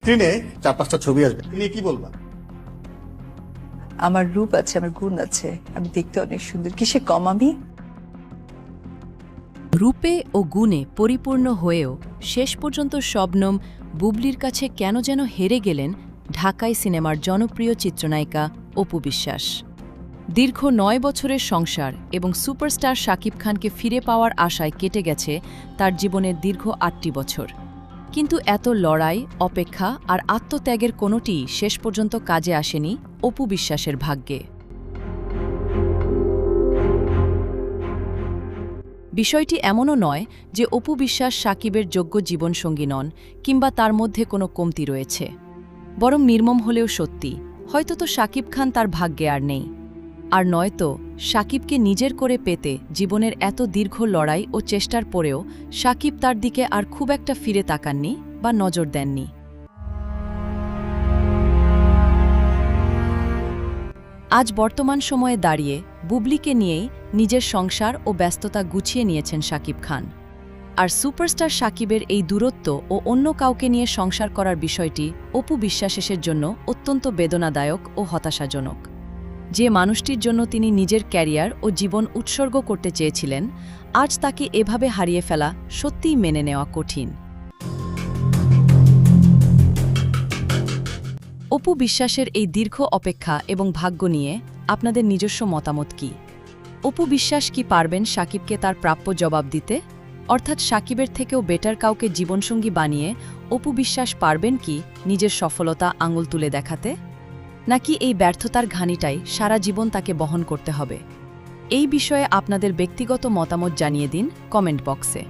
স্ক্রিনে 4-5টা ছবি আসবে, নিয়ে কি বলবা? আমার রূপ আছে, আমার গুণ আছে, আমি দেখতে অনেক সুন্দর। কিসে কম আমি? রূপে ও গুণে পরিপূর্ণ হয়েও শেষ পর্যন্ত শবনম বুবলির কাছে কেন যেন হেরে গেলেন ঢাকাই সিনেমার জনপ্রিয় চিত্রনায়িকা অপু বিশ্বাস। দীর্ঘ ৯ বছরের সংসার এবং সুপারস্টার শাকিব খানকে ফিরে পাওয়ার আশায় কেটে গেছে তার জীবনের দীর্ঘ ৮টি বছর। কিন্তু এত লড়াই, অপেক্ষা আর আত্মত্যাগের কোনোটিই শেষ পর্যন্ত কাজে আসেনি অপু বিশ্বাসের ভাগ্যে। বিষয়টি এমনও নয় যে অপু বিশ্বাস শাকিবের যোগ্য জীবনসঙ্গী নন কিংবা তার মধ্যে কোনো কমতি রয়েছে, বরং নির্মম হলেও সত্যি, হয়তো তো শাকিব খান তার ভাগ্যে আর নেই। আর নয়তো শাকিবকে নিজের করে পেতে জীবনের এত দীর্ঘ লড়াই ও চেষ্টার পরেও শাকিব তার দিকে আর খুব একটা ফিরে তাকাননি বা নজর দেননি। আজ বর্তমান সময়ে দাঁড়িয়ে বুবলিকে নিয়েই নিজের সংসার ও ব্যস্ততা গুছিয়ে নিয়েছেন শাকিব খান। আর সুপারস্টার শাকিবের এই দূরত্ব ও অন্য কাউকে নিয়ে সংসার করার বিষয়টি অপু বিশ্বাসের জন্য অত্যন্ত বেদনাদায়ক ও হতাশাজনক। যে মানুষটির জন্য তিনি নিজের ক্যারিয়ার ও জীবন উৎসর্গ করতে চেয়েছিলেন, আজ তাকে এভাবে হারিয়ে ফেলা সত্যিই মেনে নেওয়া কঠিন। অপু বিশ্বাসের এই দীর্ঘ অপেক্ষা এবং ভাগ্য নিয়ে আপনাদের নিজস্ব মতামত কি? অপু বিশ্বাস কি পারবেন শাকিবকে তার প্রাপ্য জবাব দিতে, অর্থাৎ শাকিবের থেকেও বেটার কাউকে জীবনসঙ্গী বানিয়ে অপু বিশ্বাস পারবেন কি নিজের সফলতা আঙুল তুলে দেখাতে? নাকি এই ব্যর্থতার ঘানিটাই সারা জীবন তাকে বহন করতে হবে? এই বিষয়ে আপনাদের ব্যক্তিগত মতামত জানিয়ে দিন কমেন্ট বক্সে।